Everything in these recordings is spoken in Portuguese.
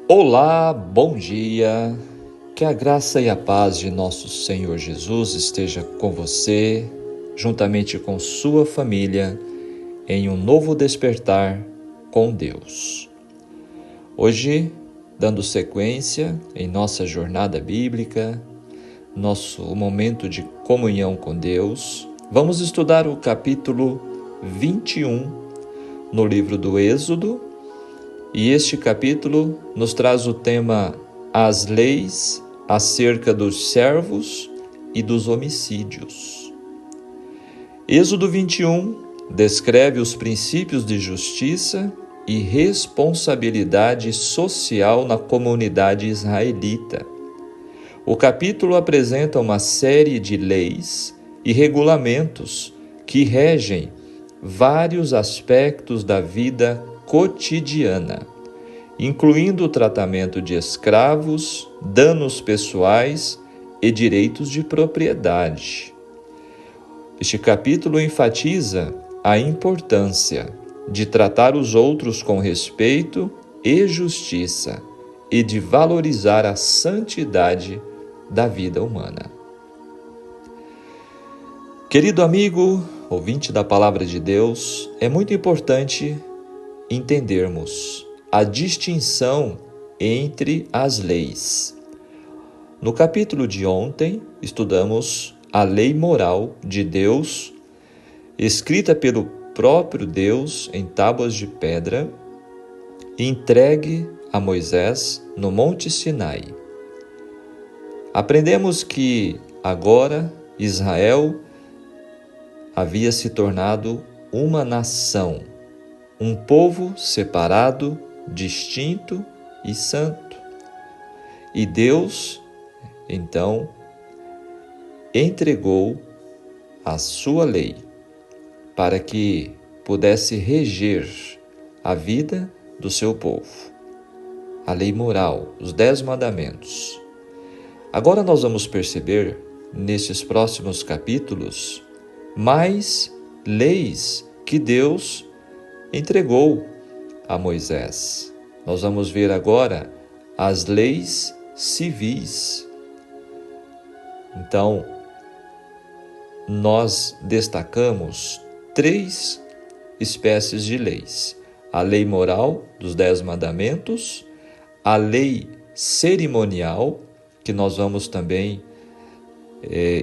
Olá, bom dia. Que a graça e a paz de nosso Senhor Jesus esteja com você, juntamente com sua família, em um novo despertar com Deus. Hoje, dando sequência em nossa jornada bíblica, nosso momento de comunhão com Deus, vamos estudar o capítulo 21 no livro do Êxodo. E este capítulo nos traz o tema As leis acerca dos servos e dos homicídios. Êxodo 21 descreve os princípios de justiça e responsabilidade social na comunidade israelita. O capítulo apresenta uma série de leis e regulamentos que regem vários aspectos da vida cotidiana, incluindo o tratamento de escravos, danos pessoais e direitos de propriedade. Este capítulo enfatiza a importância de tratar os outros com respeito e justiça e de valorizar a santidade da vida humana. Querido amigo, ouvinte da Palavra de Deus, é muito importante entendermos a distinção entre as leis. No capítulo de ontem, estudamos a lei moral de Deus, escrita pelo próprio Deus em tábuas de pedra, entregue a Moisés no Monte Sinai. Aprendemos que agora Israel havia se tornado uma nação, um povo separado, distinto e santo. E Deus, então, entregou a sua lei para que pudesse reger a vida do seu povo. A lei moral, os 10 mandamentos. Agora nós vamos perceber, nesses próximos capítulos, mais leis que Deus entregou a Moisés. Nós vamos ver agora as leis civis. Então, nós destacamos 3 espécies de leis: a lei moral dos 10 mandamentos, a lei cerimonial, que nós vamos também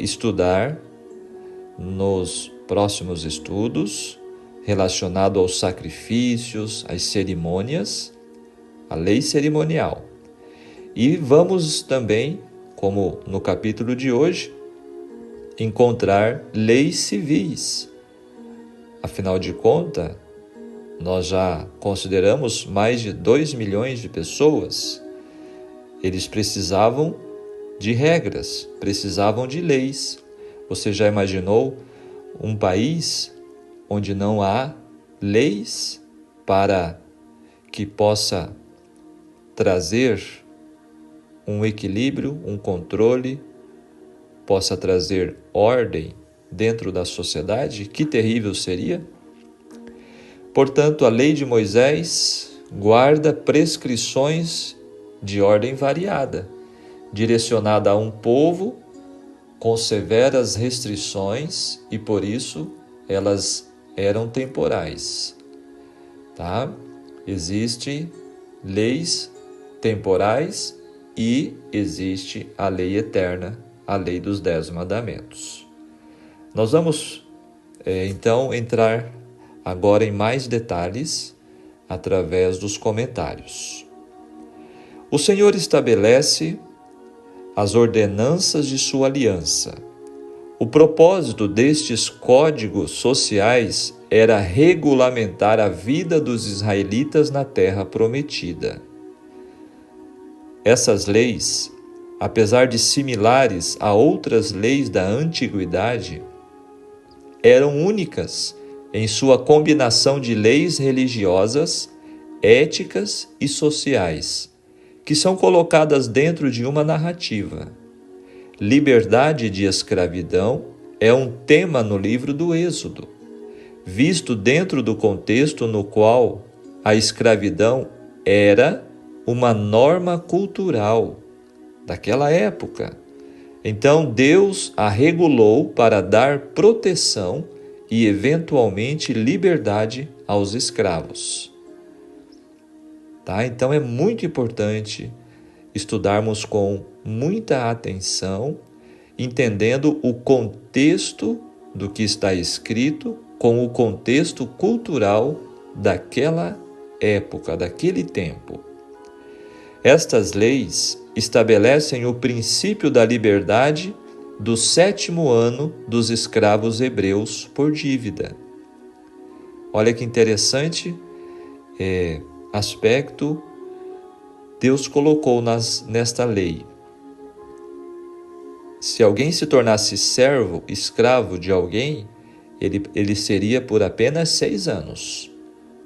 estudar nos próximos estudos, relacionado aos sacrifícios, às cerimônias, a lei cerimonial. E vamos também, como no capítulo de hoje, encontrar leis civis. Afinal de contas, nós já consideramos mais de 2 milhões de pessoas. Eles precisavam de regras, precisavam de leis. Você já imaginou um país onde não há leis para que possa trazer um equilíbrio, um controle, possa trazer ordem dentro da sociedade? Que terrível seria! Portanto, a lei de Moisés guarda prescrições de ordem variada, direcionada a um povo com severas restrições e, por isso, elas eram temporais, tá? Existem leis temporais e existe a lei eterna, a lei dos 10 mandamentos. Nós vamos, então, entrar agora em mais detalhes através dos comentários. O Senhor estabelece as ordenanças de sua aliança. O propósito destes códigos sociais era regulamentar a vida dos israelitas na terra prometida. Essas leis, apesar de similares a outras leis da antiguidade, eram únicas em sua combinação de leis religiosas, éticas e sociais, que são colocadas dentro de uma narrativa. Liberdade de escravidão é um tema no livro do Êxodo, visto dentro do contexto no qual a escravidão era uma norma cultural daquela época. Então Deus a regulou para dar proteção e eventualmente liberdade aos escravos. Tá? Então é muito importante estudarmos com muita atenção, entendendo o contexto do que está escrito com o contexto cultural daquela época, daquele tempo. Estas leis estabelecem o princípio da liberdade do 7º ano dos escravos hebreus por dívida. Olha que interessante aspecto Deus colocou nesta lei. Se alguém se tornasse servo, escravo de alguém, ele seria por apenas 6 anos.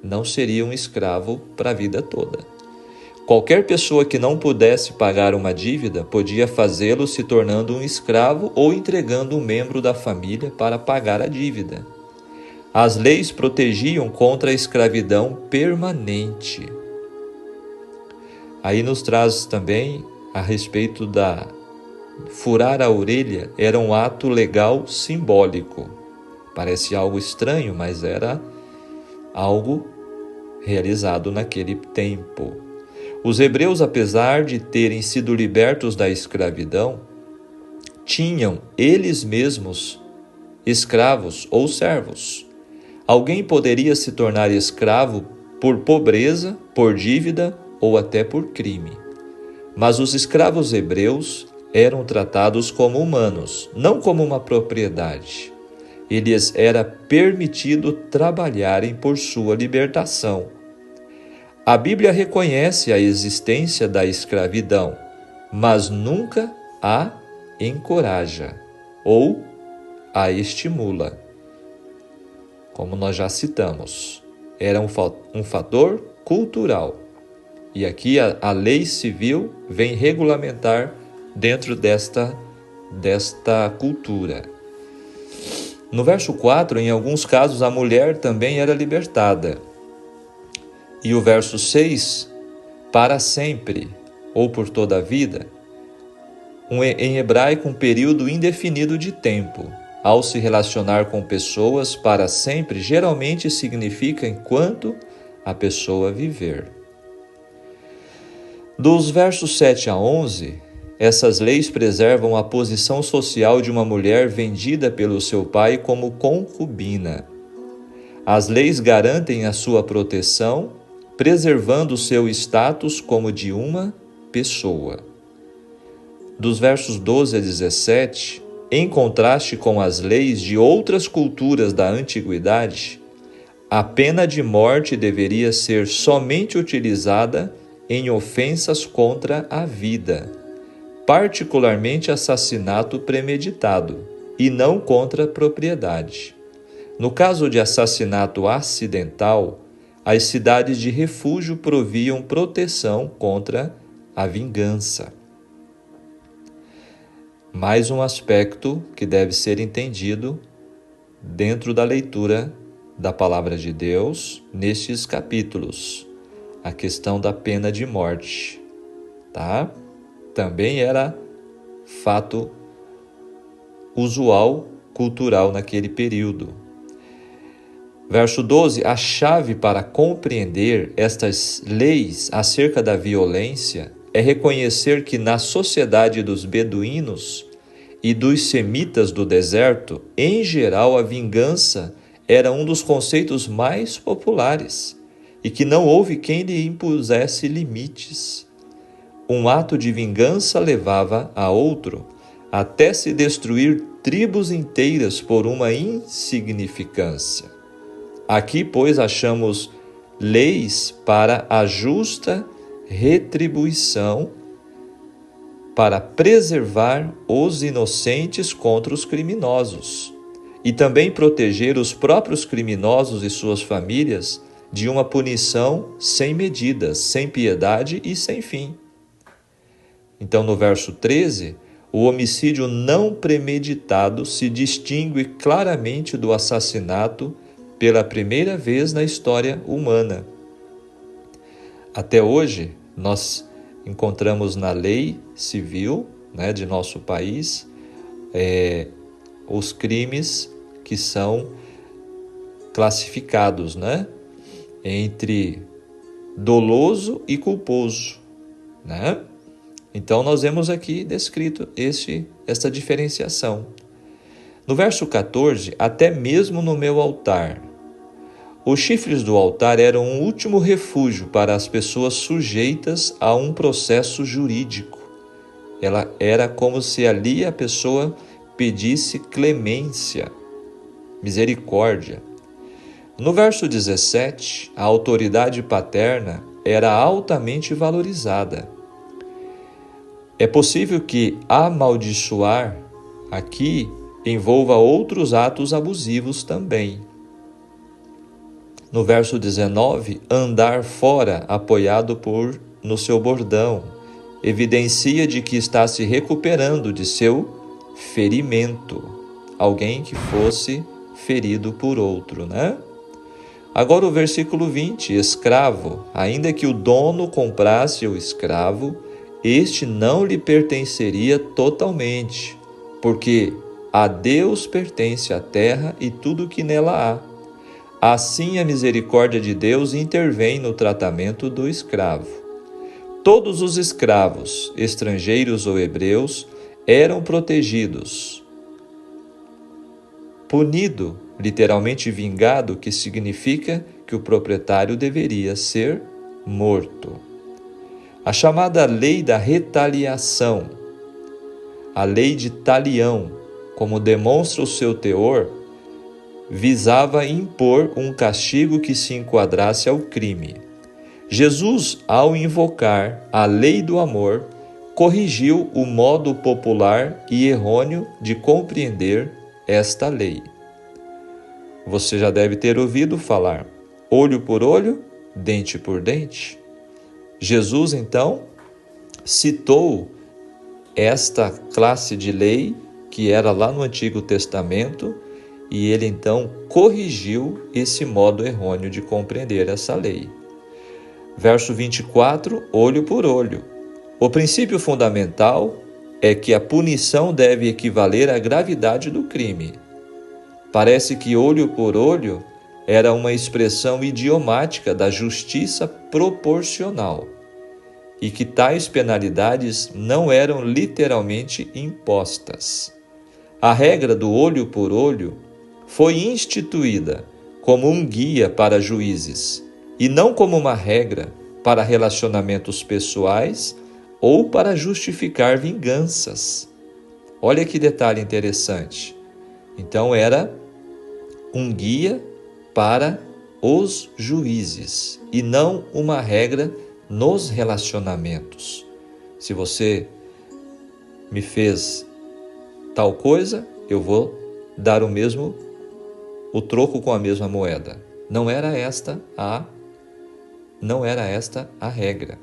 Não seria um escravo para a vida toda. Qualquer pessoa que não pudesse pagar uma dívida podia fazê-lo se tornando um escravo ou entregando um membro da família para pagar a dívida. As leis protegiam contra a escravidão permanente. Aí nos traz também a respeito da furar a orelha, era um ato legal simbólico. Parece algo estranho, mas era algo realizado naquele tempo. Os hebreus, apesar de terem sido libertos da escravidão, tinham eles mesmos escravos ou servos. Alguém poderia se tornar escravo por pobreza, por dívida ou até por crime. Mas os escravos hebreus eram tratados como humanos, não como uma propriedade. Lhes era permitido trabalharem por sua libertação. A Bíblia reconhece a existência da escravidão, mas nunca a encoraja ou a estimula. Como nós já citamos, era um fator cultural. E aqui a lei civil vem regulamentar dentro desta cultura. No verso 4, em alguns casos, a mulher também era libertada. E o verso 6, para sempre, ou por toda a vida, em hebraico, um período indefinido de tempo. Ao se relacionar com pessoas para sempre, geralmente significa enquanto a pessoa viver. Dos versos 7 a 11, essas leis preservam a posição social de uma mulher vendida pelo seu pai como concubina. As leis garantem a sua proteção, preservando seu status como de uma pessoa. Dos versos 12 a 17, em contraste com as leis de outras culturas da antiguidade, a pena de morte deveria ser somente utilizada em ofensas contra a vida, particularmente assassinato premeditado, e não contra a propriedade. No caso de assassinato acidental, as cidades de refúgio proviam proteção contra a vingança. Mais um aspecto que deve ser entendido dentro da leitura da Palavra de Deus nestes capítulos. A questão da pena de morte, tá? Também era fato usual, cultural naquele período. Verso 12, a chave para compreender estas leis acerca da violência é reconhecer que na sociedade dos beduínos e dos semitas do deserto, em geral, a vingança era um dos conceitos mais populares e que não houve quem lhe impusesse limites. Um ato de vingança levava a outro, até se destruir tribos inteiras por uma insignificância. Aqui, pois, achamos leis para a justa retribuição, para preservar os inocentes contra os criminosos e também proteger os próprios criminosos e suas famílias de uma punição sem medidas, sem piedade e sem fim. Então, no verso 13, o homicídio não premeditado se distingue claramente do assassinato pela primeira vez na história humana. Até hoje, Nós encontramos na lei civil, né, de nosso país os crimes que são classificados, né, entre doloso e culposo, né? Então nós vemos aqui descrito esta diferenciação. No verso 14, até mesmo no meu altar. Os chifres do altar eram um último refúgio para as pessoas sujeitas a um processo jurídico. Ela era como se ali a pessoa pedisse clemência, misericórdia. No verso 17, a autoridade paterna era altamente valorizada. É possível que amaldiçoar aqui envolva outros atos abusivos também. No verso 19, andar fora apoiado no seu bordão, evidencia de que está se recuperando de seu ferimento. Alguém que fosse ferido por outro, né? Agora o versículo 20, escravo, ainda que o dono comprasse o escravo, este não lhe pertenceria totalmente, porque a Deus pertence a terra e tudo o que nela há. Assim a misericórdia de Deus intervém no tratamento do escravo. Todos os escravos, estrangeiros ou hebreus, eram protegidos. Punido, literalmente vingado, que significa que o proprietário deveria ser morto. A chamada lei da retaliação, a lei de Talião, como demonstra o seu teor, visava impor um castigo que se enquadrasse ao crime. Jesus, ao invocar a lei do amor, corrigiu o modo popular e errôneo de compreender esta lei. Você já deve ter ouvido falar olho por olho, dente por dente. Jesus, então, citou esta classe de lei que era lá no Antigo Testamento e ele, então, corrigiu esse modo errôneo de compreender essa lei. Verso 24, olho por olho. O princípio fundamental é que a punição deve equivaler à gravidade do crime. Parece que olho por olho era uma expressão idiomática da justiça proporcional e que tais penalidades não eram literalmente impostas. A regra do olho por olho foi instituída como um guia para juízes e não como uma regra para relacionamentos pessoais ou para justificar vinganças. Olha que detalhe interessante. Então era um guia para os juízes e não uma regra nos relacionamentos. Se você me fez tal coisa, eu vou dar o troco com a mesma moeda. Não era esta a regra.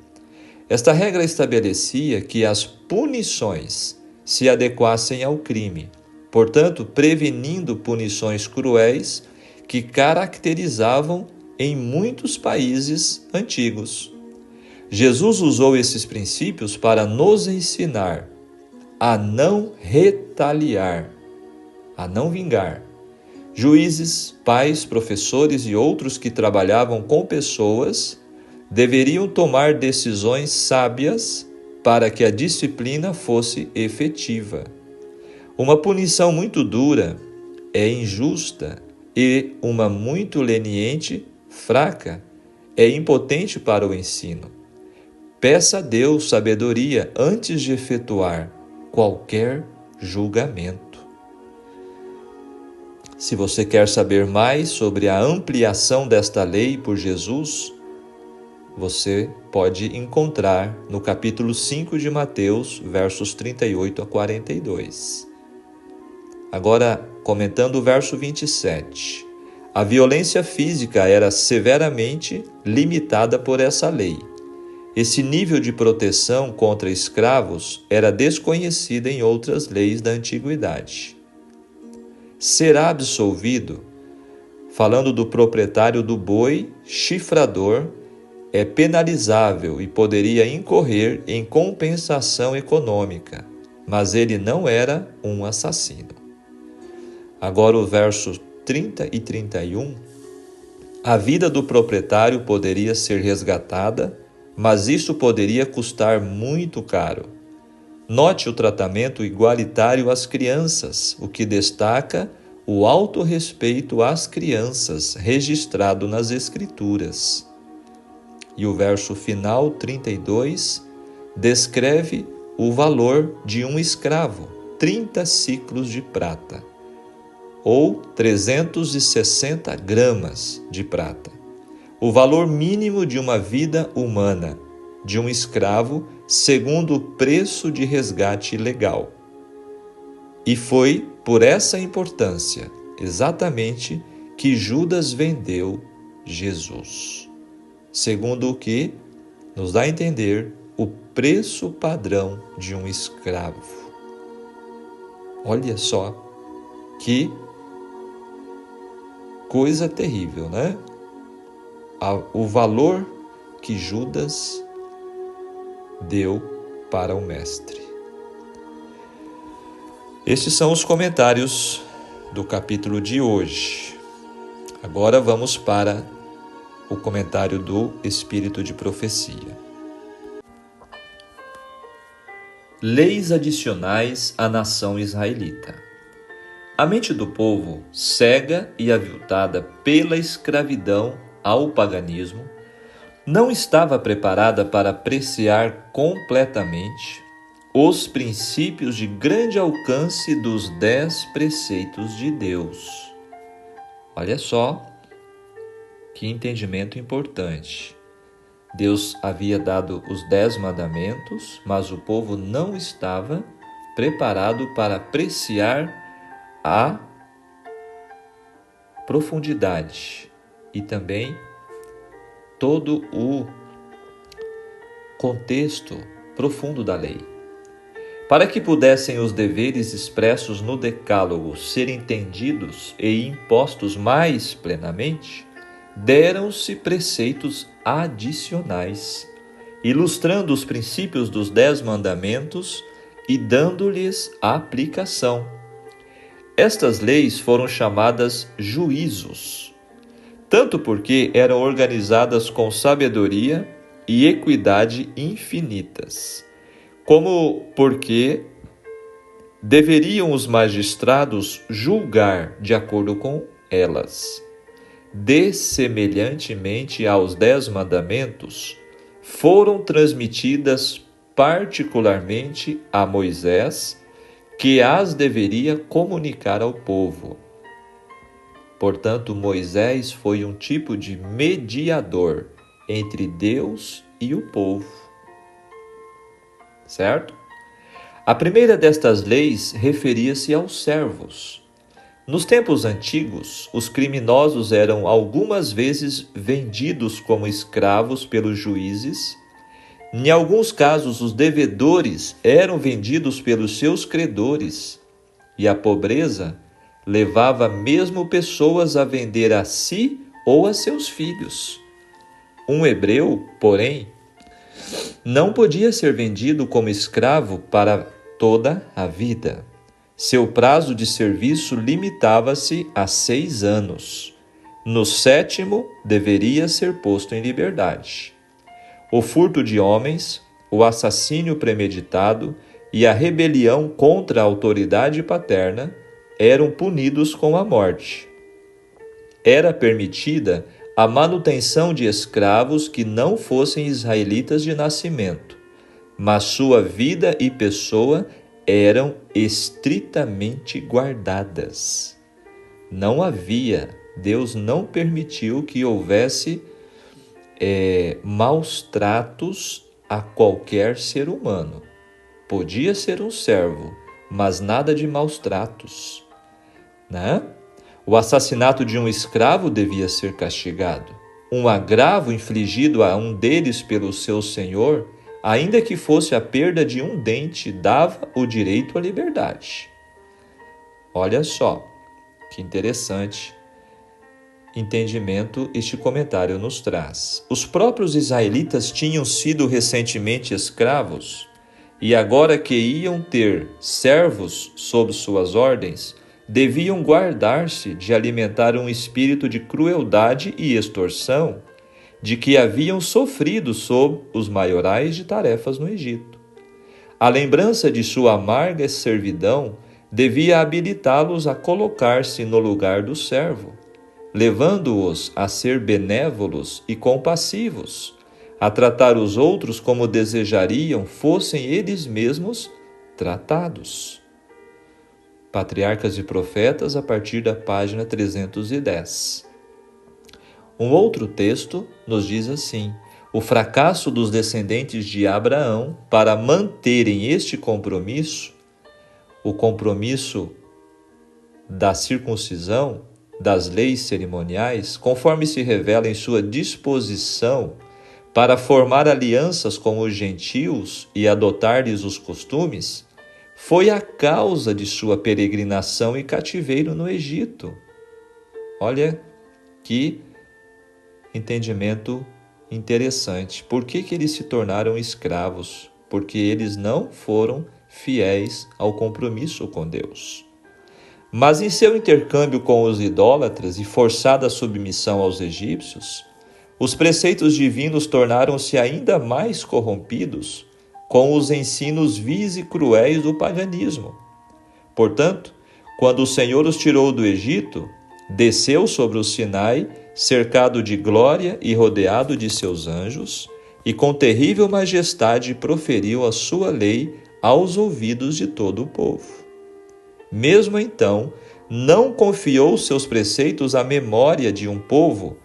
Esta regra estabelecia que as punições se adequassem ao crime, portanto, prevenindo punições cruéis que caracterizavam em muitos países antigos. Jesus usou esses princípios para nos ensinar a não retaliar, a não vingar. Juízes, pais, professores e outros que trabalhavam com pessoas deveriam tomar decisões sábias para que a disciplina fosse efetiva. Uma punição muito dura é injusta e uma muito leniente, fraca, é impotente para o ensino. Peça a Deus sabedoria antes de efetuar qualquer julgamento. Se você quer saber mais sobre a ampliação desta lei por Jesus, você pode encontrar no capítulo 5 de Mateus, versos 38 a 42. Agora, comentando o verso 27. A violência física era severamente limitada por essa lei. Esse nível de proteção contra escravos era desconhecido em outras leis da antiguidade. Será absolvido, falando do proprietário do boi chifrador, é penalizável e poderia incorrer em compensação econômica, mas ele não era um assassino. Agora o verso 30 e 31. A vida do proprietário poderia ser resgatada, mas isso poderia custar muito caro. Note o tratamento igualitário às crianças, o que destaca o alto respeito às crianças registrado nas Escrituras. E o verso final, 32, descreve o valor de um escravo, 30 ciclos de prata, ou 360 gramas de prata. O valor mínimo de uma vida humana, de um escravo, segundo o preço de resgate legal. E foi por essa importância, exatamente, que Judas vendeu Jesus. Segundo o que nos dá a entender o preço padrão de um escravo. Olha só que coisa terrível, né? O valor que Judas deu para o mestre. Estes são os comentários do capítulo de hoje. Agora vamos para o comentário do Espírito de Profecia. Leis adicionais à nação israelita. A mente do povo, cega e aviltada pela escravidão ao paganismo, não estava preparada para apreciar completamente os princípios de grande alcance dos 10 preceitos de Deus. Olha só que entendimento importante. Deus havia dado os 10 mandamentos, mas o povo não estava preparado para apreciar a profundidade e também todo o contexto profundo da lei. Para que pudessem os deveres expressos no Decálogo ser entendidos e impostos mais plenamente, deram-se preceitos adicionais, ilustrando os princípios dos 10 mandamentos e dando-lhes aplicação. Estas leis foram chamadas juízos, tanto porque eram organizadas com sabedoria e equidade infinitas, como porque deveriam os magistrados julgar de acordo com elas. Dessemelhantemente aos 10 mandamentos, foram transmitidas particularmente a Moisés, que as deveria comunicar ao povo. Portanto, Moisés foi um tipo de mediador entre Deus e o povo. Certo? A primeira destas leis referia-se aos servos. Nos tempos antigos, os criminosos eram algumas vezes vendidos como escravos pelos juízes. Em alguns casos, os devedores eram vendidos pelos seus credores, e a pobreza levava mesmo pessoas a vender a si ou a seus filhos. Um hebreu, porém, não podia ser vendido como escravo para toda a vida. Seu prazo de serviço limitava-se a 6 anos. No 7º, deveria ser posto em liberdade. O furto de homens, o assassínio premeditado e a rebelião contra a autoridade paterna eram punidos com a morte. Era permitida a manutenção de escravos que não fossem israelitas de nascimento, mas sua vida e pessoa eram estritamente guardadas. Não havia, Deus não permitiu que houvesse maus tratos a qualquer ser humano. Podia ser um servo, mas nada de maus tratos, né? O assassinato de um escravo devia ser castigado. Um agravo infligido a um deles pelo seu senhor, ainda que fosse a perda de um dente, dava o direito à liberdade. Olha só, que interessante entendimento este comentário nos traz. Os próprios israelitas tinham sido recentemente escravos e agora que iam ter servos sob suas ordens, deviam guardar-se de alimentar um espírito de crueldade e extorsão de que haviam sofrido sob os maiorais de tarefas no Egito. A lembrança de sua amarga servidão devia habilitá-los a colocar-se no lugar do servo, levando-os a ser benévolos e compassivos, a tratar os outros como desejariam fossem eles mesmos tratados. Patriarcas e Profetas, a partir da página 310. Um outro texto nos diz assim: o fracasso dos descendentes de Abraão para manterem este compromisso, o compromisso da circuncisão, das leis cerimoniais, conforme se revela em sua disposição para formar alianças com os gentios e adotar-lhes os costumes, foi a causa de sua peregrinação e cativeiro no Egito. Olha que entendimento interessante. Por que eles se tornaram escravos? Porque eles não foram fiéis ao compromisso com Deus. Mas em seu intercâmbio com os idólatras e forçada submissão aos egípcios, os preceitos divinos tornaram-se ainda mais corrompidos com os ensinos vis e cruéis do paganismo. Portanto, quando o Senhor os tirou do Egito, desceu sobre o Sinai, cercado de glória e rodeado de seus anjos, e com terrível majestade proferiu a sua lei aos ouvidos de todo o povo. Mesmo então, não confiou seus preceitos à memória de um povo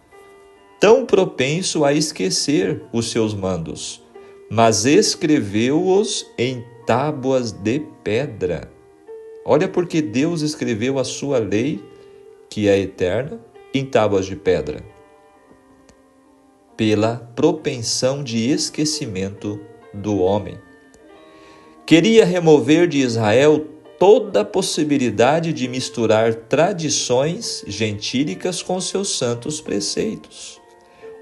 tão propenso a esquecer os seus mandos, mas escreveu-os em tábuas de pedra. Olha porque Deus escreveu a sua lei, que é eterna, em tábuas de pedra. Pela propensão de esquecimento do homem. Queria remover de Israel toda a possibilidade de misturar tradições gentílicas com seus santos preceitos,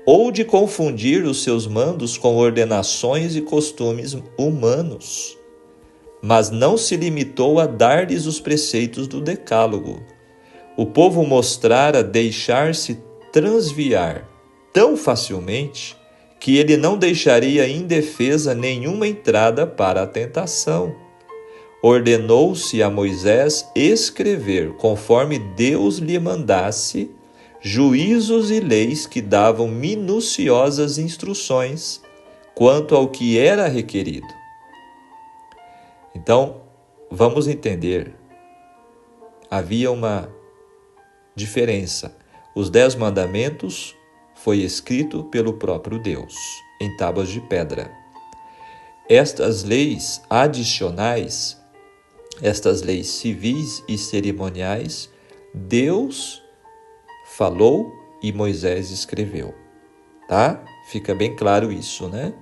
ou de confundir os seus mandos com ordenações e costumes humanos. Mas não se limitou a dar-lhes os preceitos do Decálogo. O povo mostrara deixar-se transviar tão facilmente que ele não deixaria indefesa nenhuma entrada para a tentação. Ordenou-se a Moisés escrever, conforme Deus lhe mandasse, juízos e leis que davam minuciosas instruções quanto ao que era requerido. Então, vamos entender. Havia uma diferença. Os 10 mandamentos foi escrito pelo próprio Deus, em tábuas de pedra. Estas leis adicionais, estas leis civis e cerimoniais, Deus falou e Moisés escreveu, tá? Fica bem claro isso, né?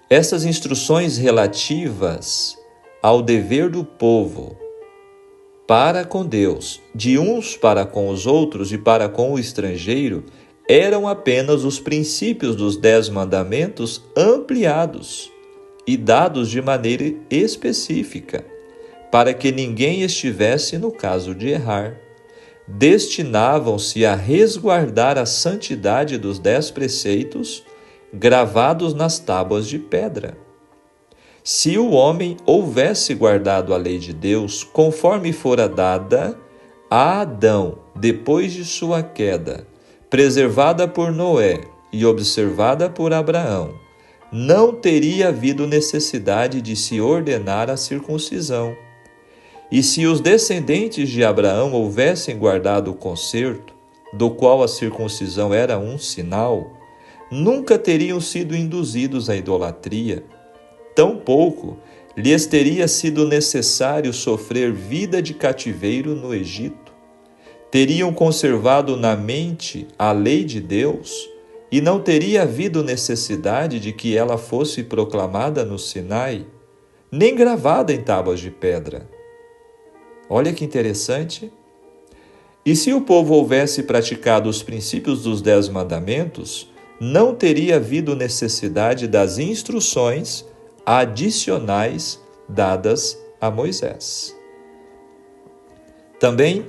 Essas instruções relativas ao dever do povo para com Deus, de uns para com os outros e para com o estrangeiro, eram apenas os princípios dos 10 mandamentos ampliados e dados de maneira específica, para que ninguém estivesse no caso de errar. Destinavam-se a resguardar a santidade dos 10 preceitos gravados nas tábuas de pedra. Se o homem houvesse guardado a lei de Deus conforme fora dada a Adão depois de sua queda, preservada por Noé e observada por Abraão, não teria havido necessidade de se ordenar a circuncisão. E se os descendentes de Abraão houvessem guardado o concerto, do qual a circuncisão era um sinal, nunca teriam sido induzidos à idolatria. Tampouco lhes teria sido necessário sofrer vida de cativeiro no Egito. Teriam conservado na mente a lei de Deus e não teria havido necessidade de que ela fosse proclamada no Sinai, nem gravada em tábuas de pedra. Olha que interessante. E se o povo houvesse praticado os princípios dos 10 mandamentos, não teria havido necessidade das instruções adicionais dadas a Moisés. Também,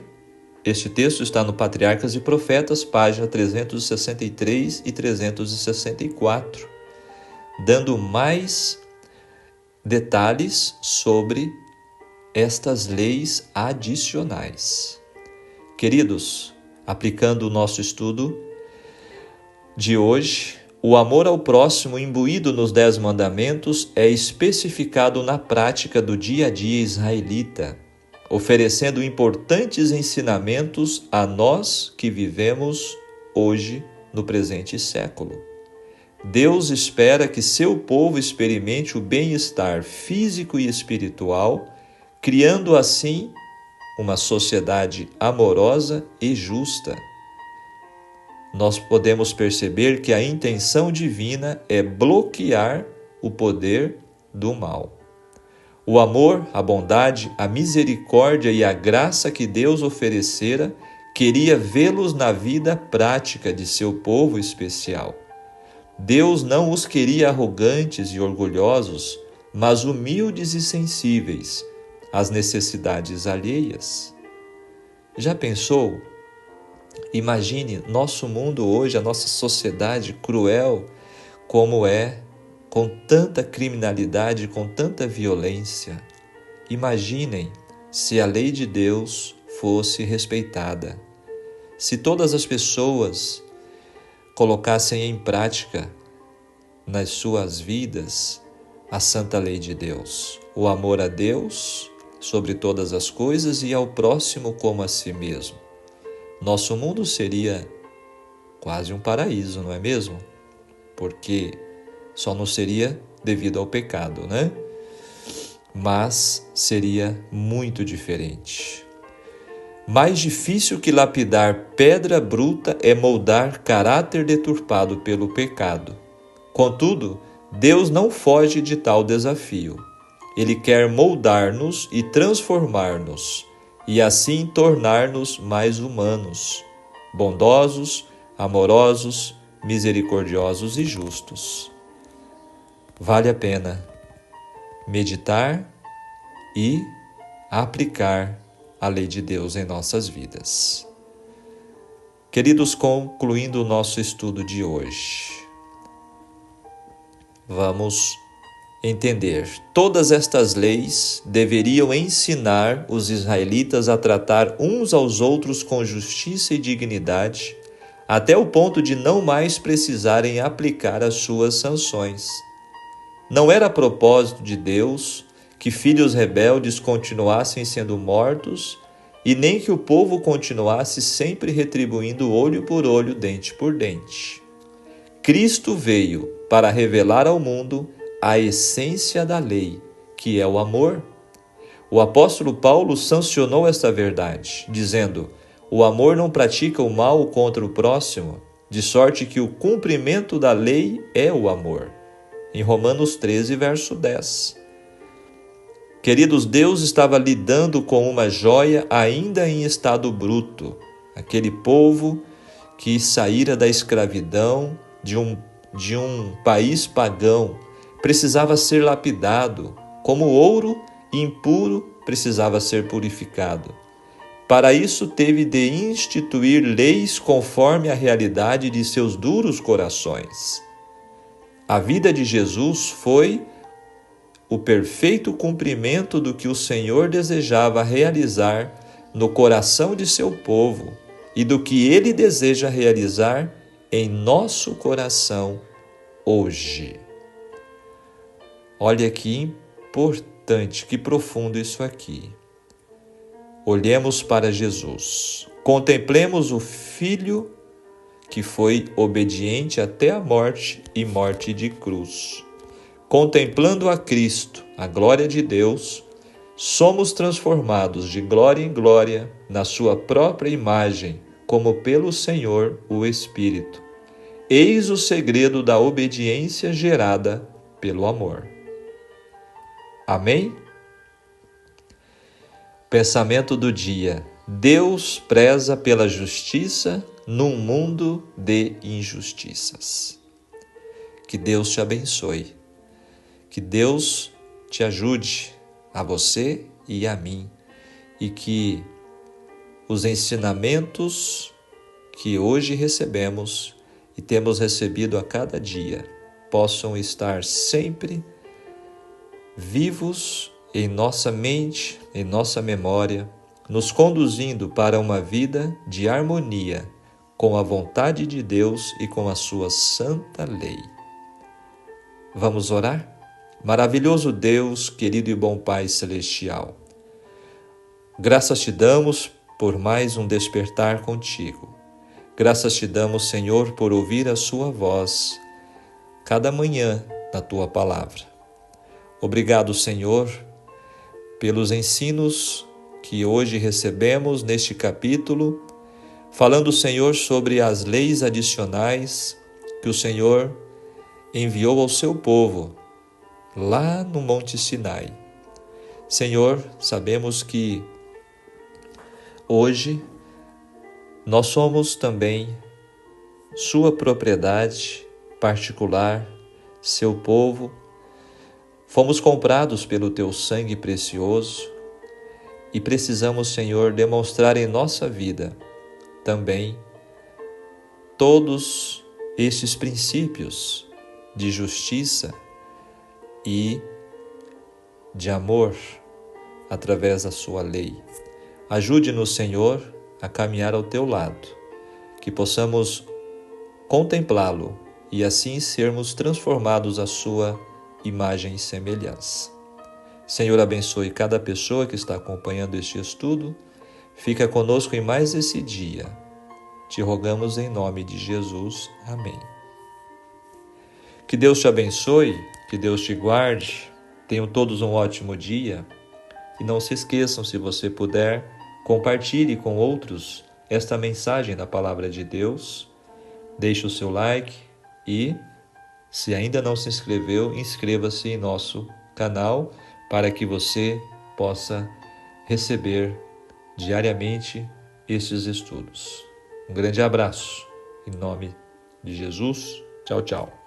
este texto está no Patriarcas e Profetas, página 363 e 364, dando mais detalhes sobre estas leis adicionais. Queridos, aplicando o nosso estudo de hoje, o amor ao próximo imbuído nos 10 mandamentos é especificado na prática do dia a dia israelita, oferecendo importantes ensinamentos a nós que vivemos hoje no presente século. Deus espera que seu povo experimente o bem-estar físico e espiritual, criando assim uma sociedade amorosa e justa. Nós podemos perceber que a intenção divina é bloquear o poder do mal. O amor, a bondade, a misericórdia e a graça que Deus oferecera queria vê-los na vida prática de seu povo especial. Deus não os queria arrogantes e orgulhosos, mas humildes e sensíveis às necessidades alheias. Já pensou? Imagine nosso mundo hoje, a nossa sociedade cruel como é, com tanta criminalidade, com tanta violência. Imaginem se a lei de Deus fosse respeitada, se todas as pessoas colocassem em prática nas suas vidas a santa lei de Deus, o amor a Deus sobre todas as coisas e ao próximo como a si mesmo. Nosso mundo seria quase um paraíso, não é mesmo? Porque só não seria devido ao pecado, né? Mas seria muito diferente. Mais difícil que lapidar pedra bruta é moldar caráter deturpado pelo pecado. Contudo, Deus não foge de tal desafio. Ele quer moldar-nos e transformar-nos, e assim tornar-nos mais humanos, bondosos, amorosos, misericordiosos e justos. Vale a pena meditar e aplicar a lei de Deus em nossas vidas. Queridos, concluindo o nosso estudo de hoje, vamos entender. Todas estas leis deveriam ensinar os israelitas a tratar uns aos outros com justiça e dignidade, até o ponto de não mais precisarem aplicar as suas sanções. Não era propósito de Deus que filhos rebeldes continuassem sendo mortos e nem que o povo continuasse sempre retribuindo olho por olho, dente por dente. Cristo veio para revelar ao mundo a essência da lei, que é o amor. O apóstolo Paulo sancionou esta verdade, dizendo: o amor não pratica o mal contra o próximo, de sorte que o cumprimento da lei é o amor. Em Romanos 13, verso 10. Queridos, Deus estava lidando com uma joia ainda em estado bruto, aquele povo que saíra da escravidão de um país pagão, precisava ser lapidado, como ouro impuro precisava ser purificado. Para isso teve de instituir leis conforme a realidade de seus duros corações. A vida de Jesus foi o perfeito cumprimento do que o Senhor desejava realizar no coração de seu povo e do que Ele deseja realizar em nosso coração hoje. Olha que importante, que profundo isso aqui. Olhemos para Jesus, contemplemos o Filho que foi obediente até a morte e morte de cruz. Contemplando a Cristo, a glória de Deus, somos transformados de glória em glória na sua própria imagem, como pelo Senhor o Espírito. Eis o segredo da obediência gerada pelo amor. Amém? Pensamento do dia. Deus preza pela justiça num mundo de injustiças. Que Deus te abençoe. Que Deus te ajude, a você e a mim, e que os ensinamentos que hoje recebemos e temos recebido a cada dia possam estar sempre vivos em nossa mente, em nossa memória, nos conduzindo para uma vida de harmonia com a vontade de Deus e com a sua santa lei. Vamos orar? Maravilhoso Deus, querido e bom Pai Celestial, graças te damos por mais um despertar contigo. Graças te damos, Senhor, por ouvir a sua voz cada manhã na tua palavra. Obrigado, Senhor, pelos ensinos que hoje recebemos neste capítulo, falando, Senhor, sobre as leis adicionais que o Senhor enviou ao seu povo lá no Monte Sinai. Senhor, sabemos que hoje nós somos também sua propriedade particular, seu povo. Fomos comprados pelo teu sangue precioso e precisamos, Senhor, demonstrar em nossa vida também todos estes princípios de justiça e de amor através da sua lei. Ajude-nos, Senhor, a caminhar ao teu lado, que possamos contemplá-lo e assim sermos transformados à sua imagem e semelhança. Senhor, abençoe cada pessoa que está acompanhando este estudo. Fica conosco em mais esse dia. Te rogamos em nome de Jesus. Amém. Que Deus te abençoe, que Deus te guarde. Tenham todos um ótimo dia. E não se esqueçam, se você puder, compartilhe com outros esta mensagem da Palavra de Deus. Deixe o seu like e, se ainda não se inscreveu, inscreva-se em nosso canal para que você possa receber diariamente estes estudos. Um grande abraço. Em nome de Jesus. Tchau, tchau.